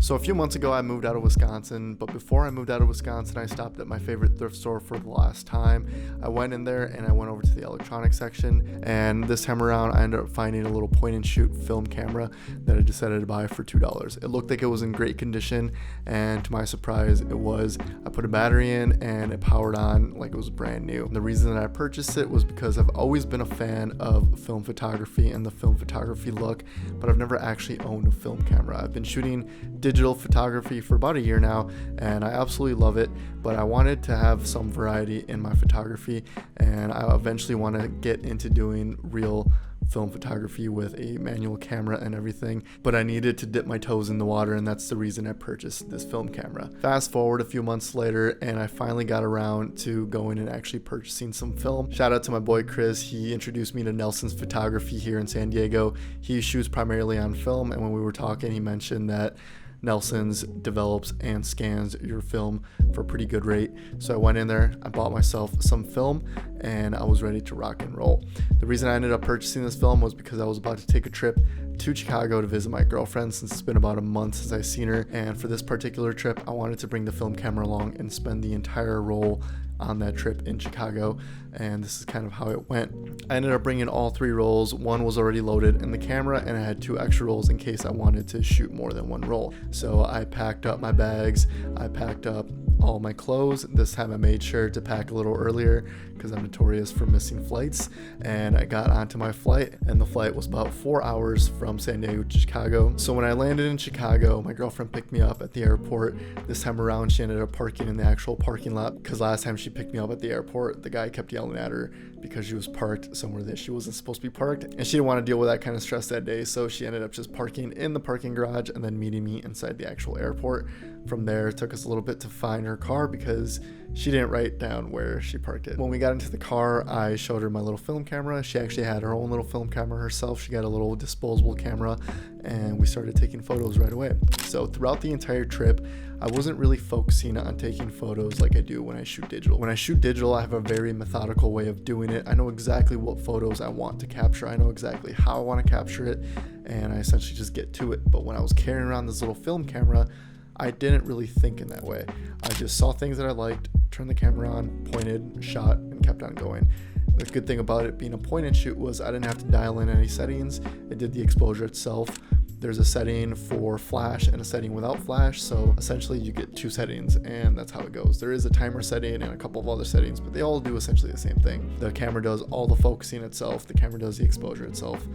So a few months ago I moved out of Wisconsin, but before I moved out of Wisconsin I stopped at my favorite thrift store for the last time. I went in there and I went over to the electronics section, and this time around I ended up finding a little point and shoot film camera that I decided to buy for $2. It looked like it was in great condition, and to my surprise it was. I put a battery in and it powered on like it was brand new. The reason that I purchased it was because I've always been a fan of film photography and the film photography look, but I've never actually owned a film camera. I've been shooting digital photography for about a year now and I absolutely love it, but I wanted to have some variety in my photography, and I eventually want to get into doing real film photography with a manual camera and everything, but I needed to dip my toes in the water, and that's the reason I purchased this film camera. Fast forward a few months later and I finally got around to going and actually purchasing some film. Shout out to my boy Chris. He introduced me to Nelson's Photography here in San Diego. He shoots primarily on film, and when we were talking he mentioned that Nelson's develops and scans your film for a pretty good rate. So I went in there, I bought myself some film, and I was ready to rock and roll. The reason I ended up purchasing this film was because I was about to take a trip to Chicago to visit my girlfriend, since it's been about a month since I've seen her, and for this particular trip I wanted to bring the film camera along and spend the entire roll on that trip in Chicago, and this is kind of how it went. I ended up bringing all 3 rolls. One was already loaded in the camera, and I had 2 extra rolls in case I wanted to shoot more than one roll. So I packed up my bags, I packed up all my clothes. This time I made sure to pack a little earlier because I'm notorious for missing flights, and I got onto my flight, and the flight was about 4 hours from San Diego to Chicago. So when I landed in Chicago, my girlfriend picked me up at the airport. This time around she ended up parking in the actual parking lot, because last time she picked me up at the airport the guy kept yelling at her because she was parked somewhere that she wasn't supposed to be parked, and she didn't want to deal with that kind of stress that day, so she ended up just parking in the parking garage and then meeting me inside the actual airport. From there it took us a little bit to find her car because she didn't write down where she parked it. When we got into the car, I showed her my little film camera. She actually had her own little film camera herself. She got a little disposable camera, and we started taking photos right away. So throughout the entire trip I wasn't really focusing on taking photos like I do when I shoot digital. When I shoot digital I have a very methodical way of doing it. I know exactly what photos I want to capture. I know exactly how I want to capture it, and I essentially just get to it. But when I was carrying around this little film camera, I didn't really think in that way. I just saw things that I liked, turned the camera on, pointed, shot, and kept on going. The good thing about it being a point and shoot was I didn't have to dial in any settings. It did the exposure itself. There's a setting for flash and a setting without flash, so essentially you get 2 settings, and that's how it goes. There is a timer setting and a couple of other settings, but they all do essentially the same thing. The camera does all the focusing itself, the camera does the exposure itself,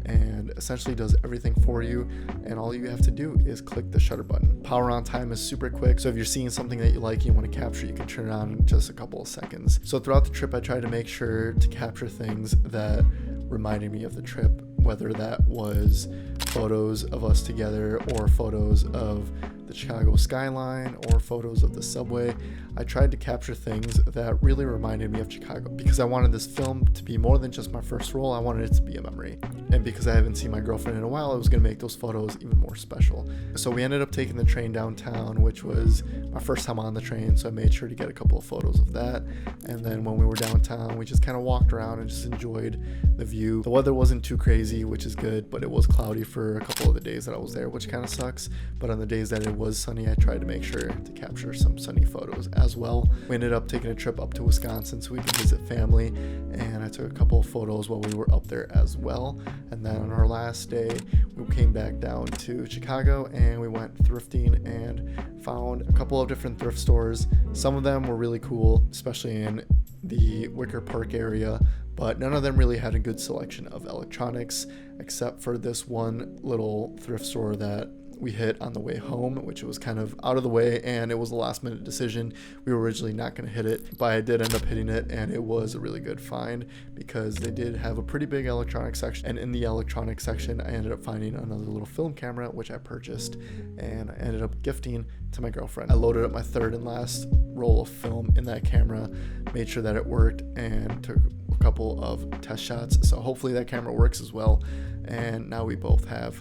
and essentially does everything for you, and all you have to do is click the shutter button. Power on time is super quick, so if you're seeing something that you like and you want to capture, you can turn it on in just a couple of seconds. So throughout the trip I tried to make sure to capture things that reminded me of the trip, whether that was photos of us together or photos of the Chicago skyline or photos of the subway. I tried to capture things that really reminded me of Chicago because I wanted this film to be more than just my first roll. I wanted it to be a memory, and because I haven't seen my girlfriend in a while, I was going to make those photos even more special. So we ended up taking the train downtown, which was my first time on the train, so I made sure to get a couple of photos of that. And then when we were downtown, we just kind of walked around and just enjoyed the view. The weather wasn't too crazy, which is good, but it was cloudy for a couple of the days that I was there, which kind of sucks. But on the days that it was sunny, I tried to make sure to capture some sunny photos as well. We ended up taking a trip up to Wisconsin so we could visit family, and I took a couple of photos while we were up there as well. And then on our last day we came back down to Chicago and we went thrifting and found a couple of different thrift stores. Some of them were really cool, especially in the Wicker Park area, but none of them really had a good selection of electronics except for this one little thrift store that we hit on the way home, which was kind of out of the way, and it was a last minute decision. We were originally not going to hit it, but I did end up hitting it, and it was a really good find because they did have a pretty big electronics section, and in the electronics section I ended up finding another little film camera which I purchased and I ended up gifting to my girlfriend. I loaded up my third and last roll of film in that camera, made sure that it worked, and took a couple of test shots, so hopefully that camera works as well. And now we both have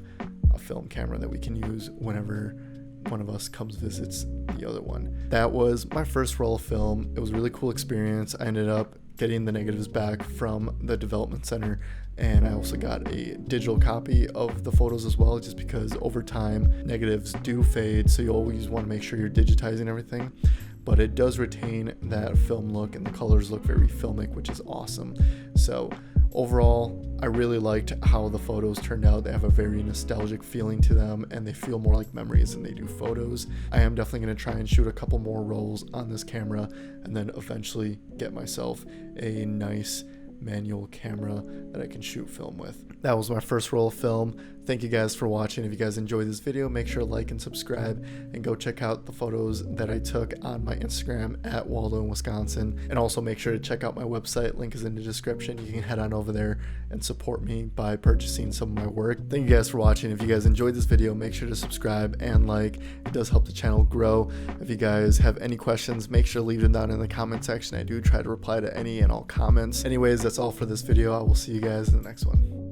a film camera that we can use whenever one of us comes visits the other one. That was my first roll of film. It was a really cool experience. I ended up getting the negatives back from the development center. And I also got a digital copy of the photos as well, just because over time negatives do fade, so you always want to make sure you're digitizing everything. But it does retain that film look, and the colors look very filmic, which is awesome. So overall, I really liked how the photos turned out. They have a very nostalgic feeling to them, and they feel more like memories than they do photos. I am definitely going to try and shoot a couple more rolls on this camera, and then eventually get myself a nice manual camera that I can shoot film with. That was my first roll of film. Thank you guys for watching. If you guys enjoyed this video, make sure to like and subscribe, and go check out the photos that I took on my Instagram at Waldo in Wisconsin. And also make sure to check out my website. Link is in the description. You can head on over there and support me by purchasing some of my work. Thank you guys for watching. If you guys enjoyed this video, make sure to subscribe and like. It does help the channel grow. If you guys have any questions, make sure to leave them down in the comment section. I do try to reply to any and all comments. Anyways, that's all for this video. I will see you guys in the next one.